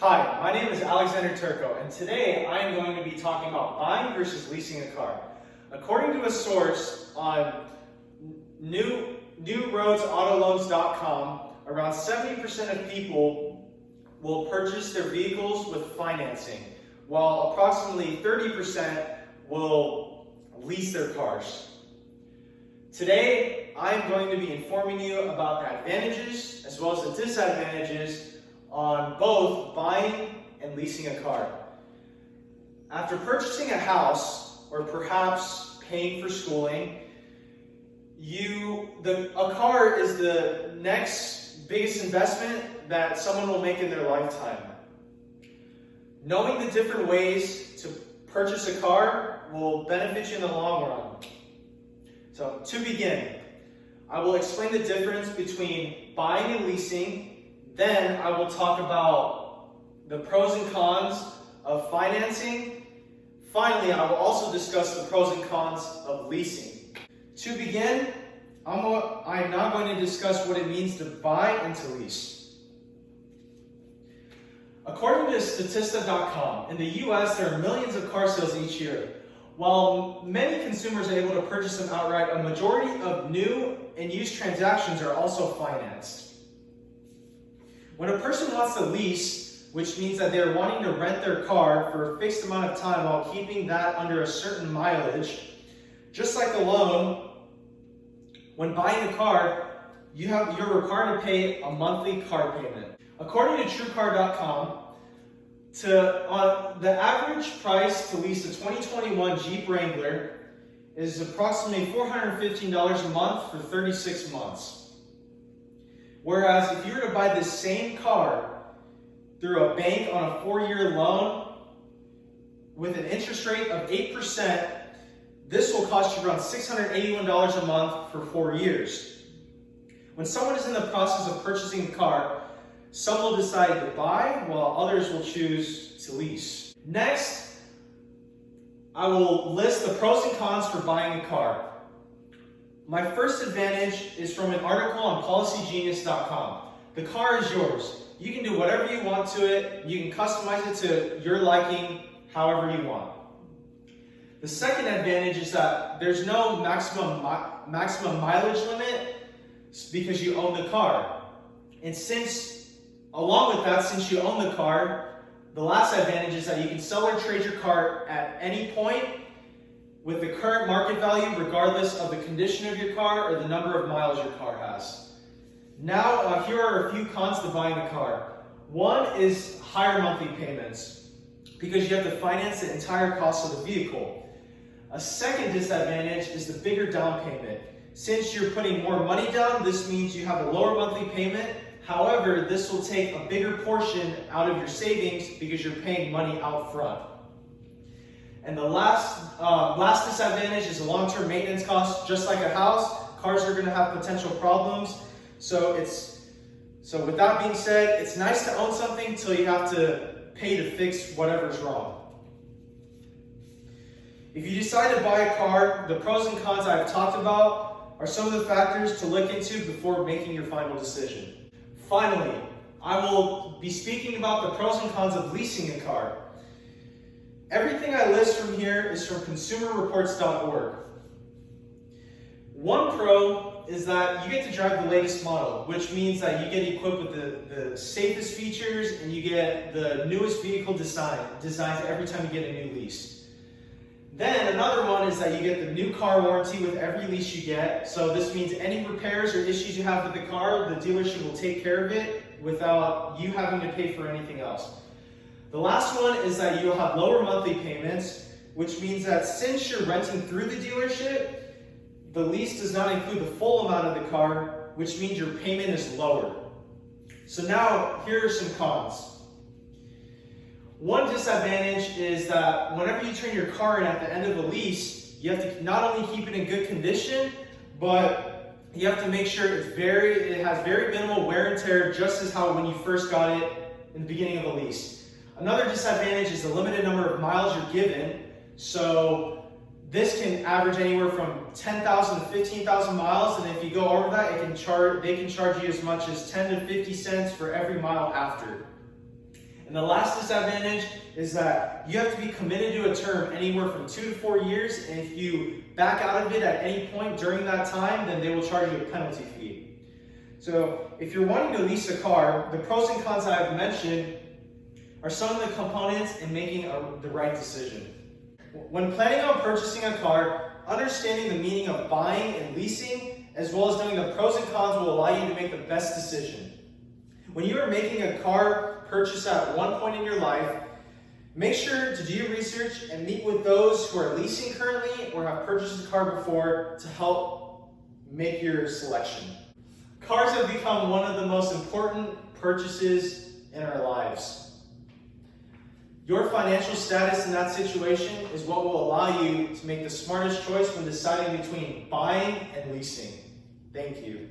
Hi, my name is Alexander Turco, and today I am going to be talking about buying versus leasing a car. According to a source on newroadsautoloans.com, around 70% of people will purchase their vehicles with financing, while approximately 30% will lease their cars. Today, I am going to be informing you about the advantages as well as the disadvantages on both buying and leasing a car. After purchasing a house, or perhaps paying for schooling, a car is the next biggest investment that someone will make in their lifetime. Knowing the different ways to purchase a car will benefit you in the long run. So, to begin, I will explain the difference between buying and leasing. Then I will talk about the pros and cons of financing. Finally, I will also discuss the pros and cons of leasing. To begin, I'm now going to discuss what it means to buy and to lease. According to Statista.com, in the US there are millions of car sales each year. While many consumers are able to purchase them outright, a majority of new and used transactions are also financed. When a person wants to lease, which means that they're wanting to rent their car for a fixed amount of time while keeping that under a certain mileage, just like a loan, when buying a car, you're required to pay a monthly car payment. According to TrueCar.com, the average price to lease a 2021 Jeep Wrangler is approximately $415 a month for 36 months. Whereas if you were to buy this same car through a bank on a 4-year loan with an interest rate of 8%, this will cost you around $681 a month for 4 years. When someone is in the process of purchasing a car, some will decide to buy while others will choose to lease. Next, I will list the pros and cons for buying a car. My first advantage is from an article on PolicyGenius.com. The car is yours. You can do whatever you want to it. You can customize it to your liking, however you want. The second advantage is that there's no maximum mileage limit because you own the car. And along with that, since you own the car, the last advantage is that you can sell or trade your car at any point with the current market value, regardless of the condition of your car or the number of miles your car has. Now, here are a few cons to buying a car. One is higher monthly payments, because you have to finance the entire cost of the vehicle. A second disadvantage is the bigger down payment. Since you're putting more money down, this means you have a lower monthly payment. However, this will take a bigger portion out of your savings because you're paying money out front. And the last disadvantage is the long-term maintenance costs. Just like a house, cars are going to have potential problems. So with that being said, it's nice to own something until you have to pay to fix whatever's wrong. If you decide to buy a car, the pros and cons I've talked about are some of the factors to look into before making your final decision. Finally, I will be speaking about the pros and cons of leasing a car. Everything I list from here is from consumerreports.org. One pro is that you get to drive the latest model, which means that you get equipped with the safest features and you get the newest vehicle designs every time you get a new lease. Then another one is that you get the new car warranty with every lease you get. So this means any repairs or issues you have with the car, the dealership will take care of it without you having to pay for anything else. The last one is that you'll have lower monthly payments, which means that since you're renting through the dealership, the lease does not include the full amount of the car, which means your payment is lower. So now, here are some cons. One disadvantage is that whenever you turn your car in at the end of the lease, you have to not only keep it in good condition, but you have to make sure it has very minimal wear and tear, just as how when you first got it in the beginning of the lease. Another disadvantage is the limited number of miles you're given. So this can average anywhere from 10,000 to 15,000 miles, and if you go over that, they can charge you as much as 10 to 50 cents for every mile after. And the last disadvantage is that you have to be committed to a term anywhere from 2 to 4 years, and if you back out of it at any point during that time, then they will charge you a penalty fee. So if you're wanting to lease a car, the pros and cons that I've mentioned are some of the components in making the right decision. When planning on purchasing a car, understanding the meaning of buying and leasing, as well as knowing the pros and cons, will allow you to make the best decision. When you are making a car purchase at one point in your life, make sure to do your research and meet with those who are leasing currently or have purchased a car before to help make your selection. Cars have become one of the most important purchases in our lives. Your financial status in that situation is what will allow you to make the smartest choice when deciding between buying and leasing. Thank you.